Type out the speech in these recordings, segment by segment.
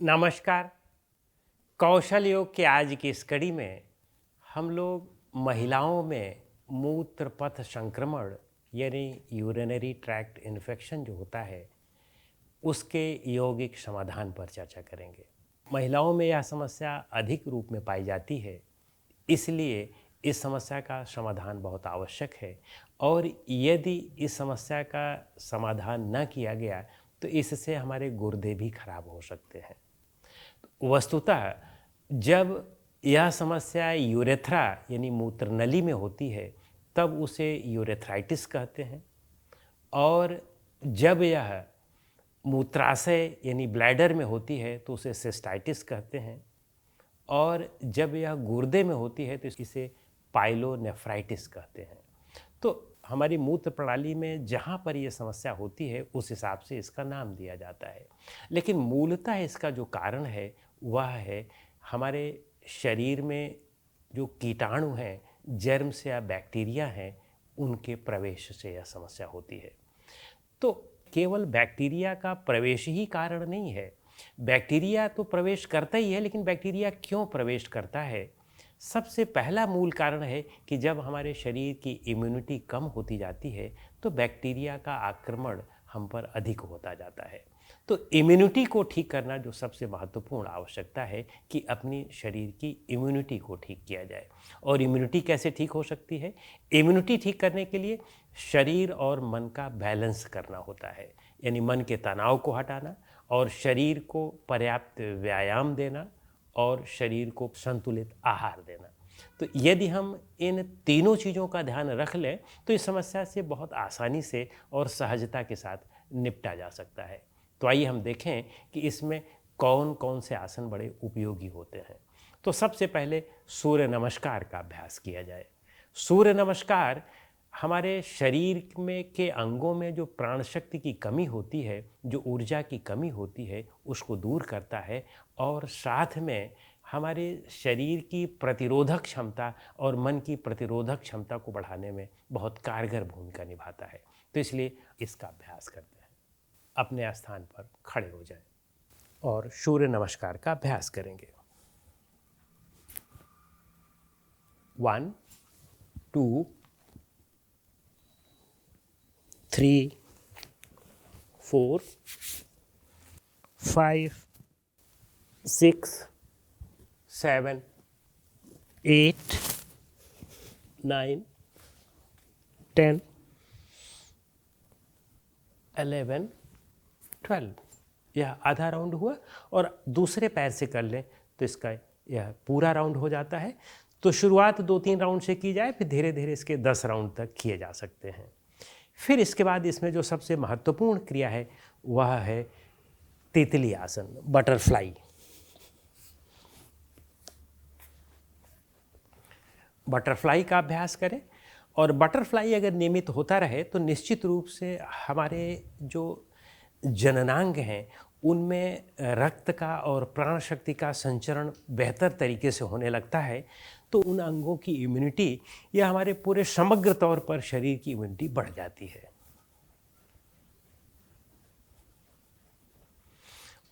नमस्कार। कौशल योग के आज की इस कड़ी में हम लोग महिलाओं में मूत्र पथ संक्रमण यानी यूरिनरी ट्रैक्ट इन्फेक्शन जो होता है उसके यौगिक समाधान पर चर्चा करेंगे। महिलाओं में यह समस्या अधिक रूप में पाई जाती है, इसलिए इस समस्या का समाधान बहुत आवश्यक है। और यदि इस समस्या का समाधान न किया गया तो इससे हमारे गुर्दे भी खराब हो सकते हैं। वस्तुतः जब यह समस्या यूरेथ्रा यानी मूत्र नली में होती है तब उसे यूरेथ्राइटिस कहते हैं, और जब यह मूत्राशय यानी ब्लैडर में होती है तो उसे सिस्टाइटिस कहते हैं, और जब यह गुर्दे में होती है तो इसे पाइलोनेफ्राइटिस कहते हैं। तो हमारी मूत्र प्रणाली में जहाँ पर यह समस्या होती है उस हिसाब से इसका नाम दिया जाता है। लेकिन मूलतः इसका जो कारण है वह है हमारे शरीर में जो कीटाणु हैं, जर्म्स या बैक्टीरिया हैं, उनके प्रवेश से यह समस्या होती है। तो केवल बैक्टीरिया का प्रवेश ही कारण नहीं है। बैक्टीरिया तो प्रवेश करता ही है, लेकिन बैक्टीरिया क्यों प्रवेश करता है? सबसे पहला मूल कारण है कि जब हमारे शरीर की इम्यूनिटी कम होती जाती है तो बैक्टीरिया का आक्रमण हम पर अधिक होता जाता है। तो इम्यूनिटी को ठीक करना जो सबसे महत्वपूर्ण आवश्यकता है कि अपनी शरीर की इम्यूनिटी को ठीक किया जाए। और इम्यूनिटी कैसे ठीक हो सकती है? इम्यूनिटी ठीक करने के लिए शरीर और मन का बैलेंस करना होता है, यानी मन के तनाव को हटाना और शरीर को पर्याप्त व्यायाम देना और शरीर को संतुलित आहार देना। तो यदि हम इन तीनों चीज़ों का ध्यान रख लें तो इस समस्या से बहुत आसानी से और सहजता के साथ निपटा जा सकता है। तो आइए हम देखें कि इसमें कौन कौन से आसन बड़े उपयोगी होते हैं। तो सबसे पहले सूर्य नमस्कार का अभ्यास किया जाए। सूर्य नमस्कार हमारे शरीर में के अंगों में जो प्राण शक्ति की कमी होती है, जो ऊर्जा की कमी होती है, उसको दूर करता है और साथ में हमारे शरीर की प्रतिरोधक क्षमता और मन की प्रतिरोधक क्षमता को बढ़ाने में बहुत कारगर भूमिका निभाता है। तो इसलिए इसका अभ्यास करते हैं। अपने स्थान पर खड़े हो जाएं और सूर्य नमस्कार का अभ्यास करेंगे। 1 2 3 4 5 6 7 8 9 10 11 12। यह आधा राउंड हुआ और दूसरे पैर से कर लें तो इसका यह पूरा राउंड हो जाता है। तो शुरुआत 2-3 राउंड से की जाए, फिर धीरे धीरे इसके 10 राउंड तक किए जा सकते हैं। फिर इसके बाद इसमें जो सबसे महत्वपूर्ण क्रिया है वह है तितली आसन, बटरफ्लाई। बटरफ्लाई का अभ्यास करें और बटरफ्लाई अगर नियमित होता रहे तो निश्चित रूप से हमारे जो जननांग हैं उनमें रक्त का और प्राण शक्ति का संचरण बेहतर तरीके से होने लगता है। तो उन अंगों की इम्यूनिटी या हमारे पूरे समग्र तौर पर शरीर की इम्यूनिटी बढ़ जाती है।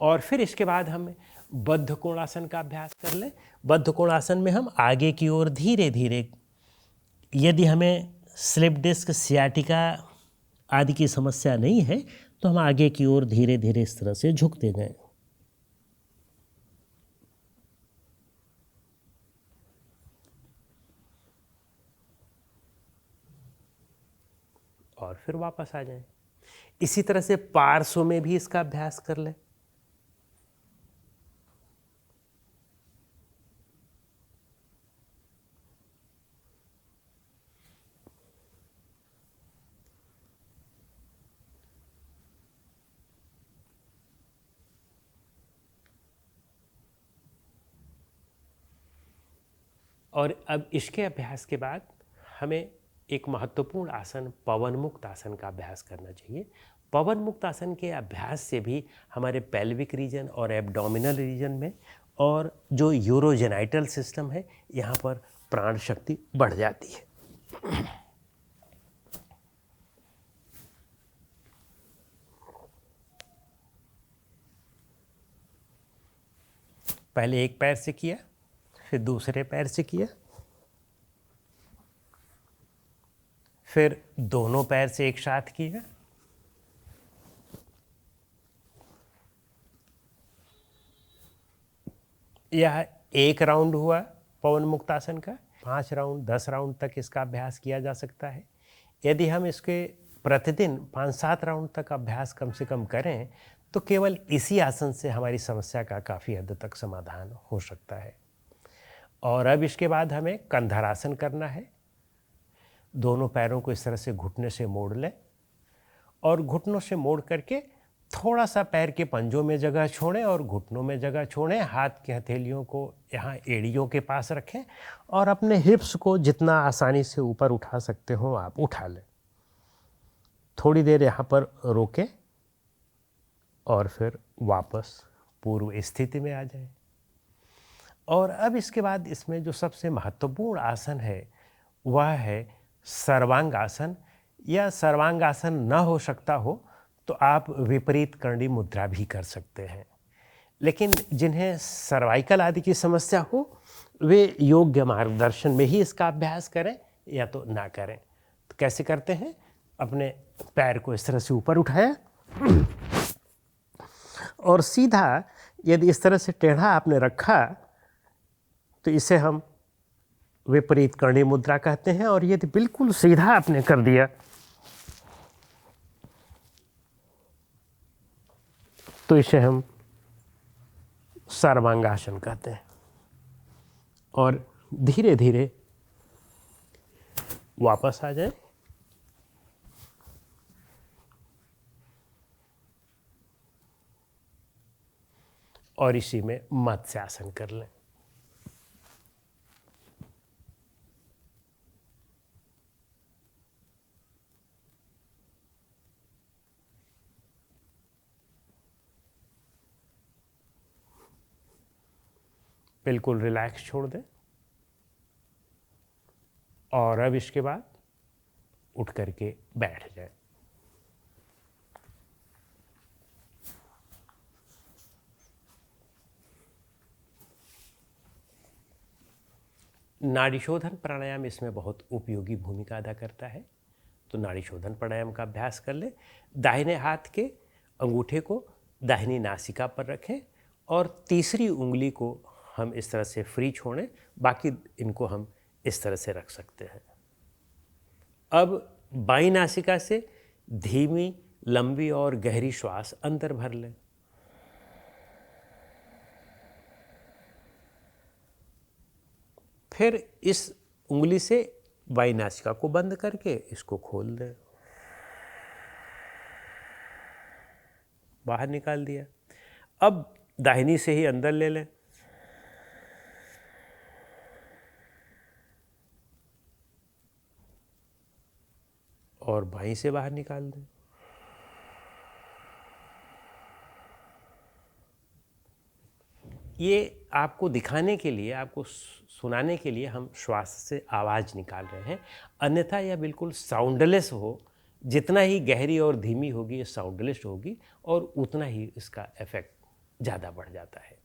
और फिर इसके बाद हम बद्ध कोणासन का अभ्यास कर लें। बद्ध कोणासन में हम आगे की ओर धीरे धीरे, यदि हमें स्लिप डिस्क, सियाटिका आदि की समस्या नहीं है तो हम आगे की ओर धीरे धीरे इस तरह से झुकते जाएं। और फिर वापस आ जाएं। इसी तरह से पार्श्व में भी इसका अभ्यास कर लें। और अब इसके अभ्यास के बाद हमें एक महत्वपूर्ण आसन पवन मुक्त आसन का अभ्यास करना चाहिए। पवन मुक्त आसन के अभ्यास से भी हमारे पेल्विक रीजन और एब्डोमिनल रीजन में और जो यूरोजेनाइटल सिस्टम है यहाँ पर प्राण शक्ति बढ़ जाती है। पहले एक पैर से किया, फिर दूसरे पैर से किया, फिर दोनों पैर से एक साथ किया, यह एक राउंड हुआ पवन मुक्तासन का। 5 राउंड 10 राउंड तक इसका अभ्यास किया जा सकता है। यदि हम इसके प्रतिदिन 5-7 राउंड तक अभ्यास कम से कम करें तो केवल इसी आसन से हमारी समस्या का काफ़ी हद तक समाधान हो सकता है। और अब इसके बाद हमें कंधरासन करना है। दोनों पैरों को इस तरह से घुटने से मोड़ लें और घुटनों से मोड़ करके थोड़ा सा पैर के पंजों में जगह छोड़ें और घुटनों में जगह छोड़ें। हाथ की हथेलियों को यहाँ एड़ियों के पास रखें और अपने हिप्स को जितना आसानी से ऊपर उठा सकते हो आप उठा लें। थोड़ी देर यहाँ पर रोकें और फिर वापस पूर्व स्थिति में आ जाएं। और अब इसके बाद इसमें जो सबसे महत्वपूर्ण आसन है वह है सर्वांगासन, या सर्वांगासन न हो सकता हो तो आप विपरीत करणी मुद्रा भी कर सकते हैं। लेकिन जिन्हें सर्वाइकल आदि की समस्या हो वे योग्य मार्गदर्शन में ही इसका अभ्यास करें या तो ना करें। तो कैसे करते हैं? अपने पैर को इस तरह से ऊपर उठाया और सीधा, यदि इस तरह से टेढ़ा आपने रखा तो इसे हम विपरीत करणी मुद्रा कहते हैं। और यदि बिल्कुल सीधा आपने कर दिया तो इसे हम सर्वांगासन कहते हैं। और धीरे धीरे वापस आ जाए और इसी में मत्स्यासन कर लें। बिल्कुल रिलैक्स छोड़ दें और अब इसके बाद उठ करके बैठ जाए। नाड़ी शोधन प्राणायाम इसमें बहुत उपयोगी भूमिका अदा करता है। तो नाड़ी शोधन प्राणायाम का अभ्यास कर लें। दाहिने हाथ के अंगूठे को दाहिनी नासिका पर रखें और तीसरी उंगली को हम इस तरह से फ्री छोड़ें, बाकी इनको हम इस तरह से रख सकते हैं। अब बाईं नासिका से धीमी, लंबी और गहरी श्वास अंदर भर लें। फिर इस उंगली से बाईं नासिका को बंद करके इसको खोल दें, बाहर निकाल दिया। अब दाहिनी से ही अंदर ले लें और बाईं से बाहर निकाल दें। ये आपको दिखाने के लिए, आपको सुनाने के लिए हम श्वास से आवाज़ निकाल रहे हैं, अन्यथा यह बिल्कुल साउंडलेस हो। जितना ही गहरी और धीमी होगी ये साउंडलेस होगी और उतना ही इसका इफेक्ट ज़्यादा बढ़ जाता है।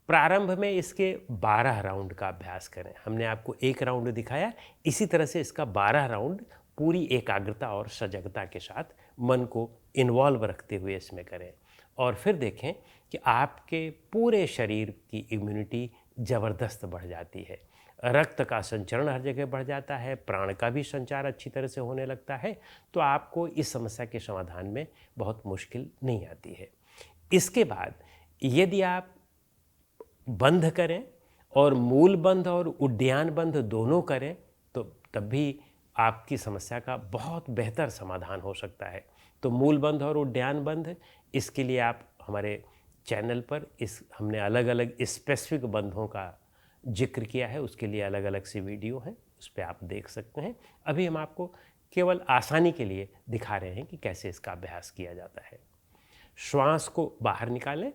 प्रारंभ में इसके 12 राउंड का अभ्यास करें। हमने आपको 1 राउंड दिखाया, इसी तरह से इसका 12 राउंड पूरी एकाग्रता और सजगता के साथ मन को इन्वॉल्व रखते हुए इसमें करें और फिर देखें कि आपके पूरे शरीर की इम्यूनिटी ज़बरदस्त बढ़ जाती है। रक्त का संचरण हर जगह बढ़ जाता है, प्राण का भी संचार अच्छी तरह से होने लगता है। तो आपको इस समस्या के समाधान में बहुत मुश्किल नहीं आती है। इसके बाद यदि आप बंध करें और मूल बंध और उद्यान बंध दोनों करें तो तब भी आपकी समस्या का बहुत बेहतर समाधान हो सकता है। तो मूल बंध और उद्यान बंध, इसके लिए आप हमारे चैनल पर हमने अलग अलग स्पेसिफिक बंधों का जिक्र किया है, उसके लिए अलग अलग सी वीडियो हैं, उस पर आप देख सकते हैं। अभी हम आपको केवल आसानी के लिए दिखा रहे हैं कि कैसे इसका अभ्यास किया जाता है। श्वास को बाहर निकालें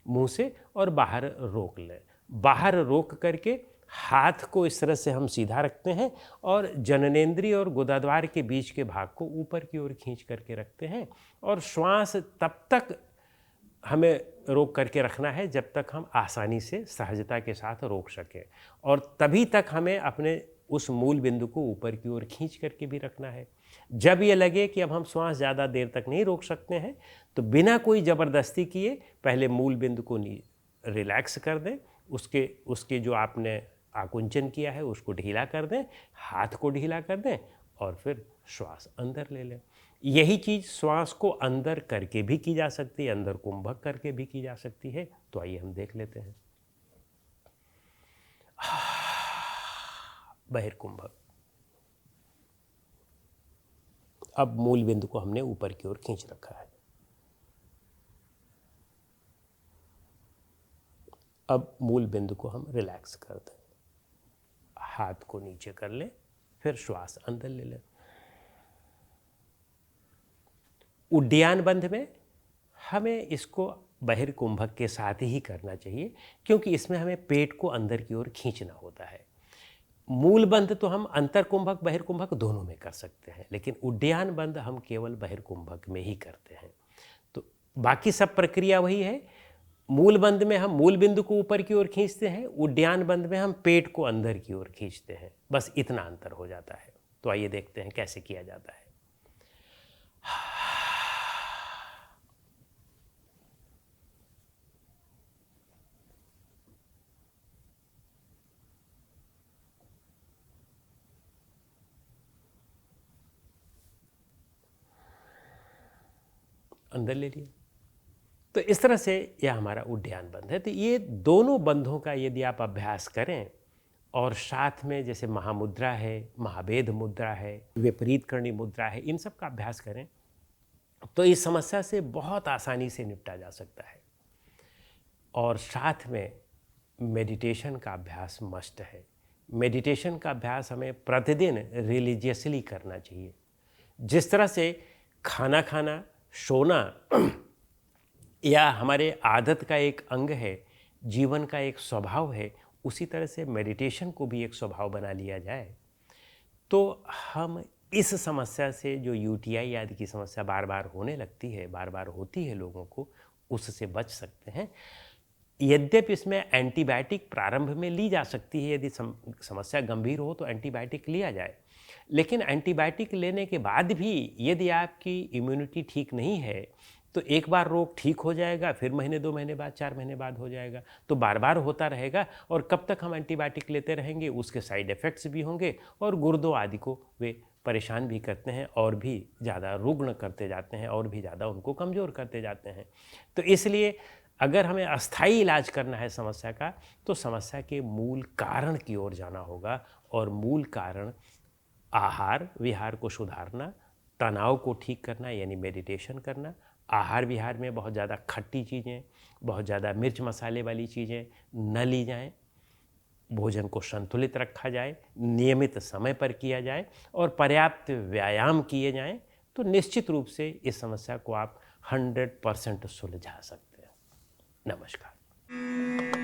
मुंह से और बाहर रोक लें। बाहर रोक करके हाथ को इस तरह से हम सीधा रखते हैं और जननेंद्रिय और गुदाद्वार के बीच के भाग को ऊपर की ओर खींच करके रखते हैं और श्वास तब तक हमें रोक करके रखना है जब तक हम आसानी से सहजता के साथ रोक सकें, और तभी तक हमें अपने उस मूल बिंदु को ऊपर की ओर खींच करके भी रखना है। जब ये लगे कि अब हम श्वास ज़्यादा देर तक नहीं रोक सकते हैं, तो बिना कोई ज़बरदस्ती किए पहले मूल बिंदु को रिलैक्स कर दें, उसके उसके जो आपने आकुंचन किया है उसको ढीला कर दें, हाथ को ढीला कर दें, और फिर श्वास अंदर ले लें। यही चीज़ श्वास को अंदर करके भी की जा सकती है, अंदर कुंभक करके भी की जा सकती है। तो आइए हम देख लेते हैं। बहिर्कुंभक। अब मूल बिंदु को हमने ऊपर की ओर खींच रखा है। अब मूल बिंदु को हम रिलैक्स कर दें, हाथ को नीचे कर लें, फिर श्वास अंदर ले लें। उड्डयन बंध में हमें इसको बहिर्कुंभक के साथ ही करना चाहिए, क्योंकि इसमें हमें पेट को अंदर की ओर खींचना होता है। मूल बंध तो हम अंतरकुंभक बहिर्कुंभक दोनों में कर सकते हैं, लेकिन उड्डयन बंध हम केवल बहिर्कुंभक में ही करते हैं। तो बाकी सब प्रक्रिया वही है। मूल बंध में हम मूल बिंदु को ऊपर की ओर खींचते हैं, उड्डयन बंध में हम पेट को अंदर की ओर खींचते हैं, बस इतना अंतर हो जाता है। तो आइए देखते हैं कैसे किया जाता है। अंदर ले लिया। तो इस तरह से यह हमारा उड्डयन बंध है। तो ये दोनों बंधों का यदि आप अभ्यास करें, और साथ में जैसे महामुद्रा है, महाभेद मुद्रा है, विपरीत करणी मुद्रा है, इन सब का अभ्यास करें, तो इस समस्या से बहुत आसानी से निपटा जा सकता है। और साथ में मेडिटेशन का अभ्यास मस्ट है। मेडिटेशन का अभ्यास हमें प्रतिदिन रिलीजियसली करना चाहिए। जिस तरह से खाना खाना, सोना या हमारे आदत का एक अंग है, जीवन का एक स्वभाव है, उसी तरह से मेडिटेशन को भी एक स्वभाव बना लिया जाए, तो हम इस समस्या से, जो यूटीआई आदि की समस्या बार बार होने लगती है, बार बार होती है लोगों को, उससे बच सकते हैं। यद्यपि इसमें एंटीबायोटिक प्रारंभ में ली जा सकती है, यदि समस्या गंभीर हो तो एंटीबायोटिक लिया जाए, लेकिन एंटीबायोटिक लेने के बाद भी यदि आपकी इम्यूनिटी ठीक नहीं है, तो एक बार रोग ठीक हो जाएगा, फिर महीने 2 महीने बाद, 4 महीने बाद हो जाएगा, तो बार बार होता रहेगा। और कब तक हम एंटीबायोटिक लेते रहेंगे, उसके साइड इफ़ेक्ट्स भी होंगे, और गुर्दों आदि को वे परेशान भी करते हैं, और भी ज़्यादा रुग्ण करते जाते हैं, और भी ज़्यादा उनको कमज़ोर करते जाते हैं। तो इसलिए अगर हमें अस्थायी इलाज करना है समस्या का, तो समस्या के मूल कारण की ओर जाना होगा, और मूल कारण आहार विहार को सुधारना, तनाव को ठीक करना यानी मेडिटेशन करना, आहार विहार में बहुत ज़्यादा खट्टी चीज़ें, बहुत ज़्यादा मिर्च मसाले वाली चीज़ें न ली जाएं, भोजन को संतुलित रखा जाए, नियमित समय पर किया जाए, और पर्याप्त व्यायाम किए जाएं, तो निश्चित रूप से इस समस्या को आप 100% सुलझा सकते हैं। नमस्कार।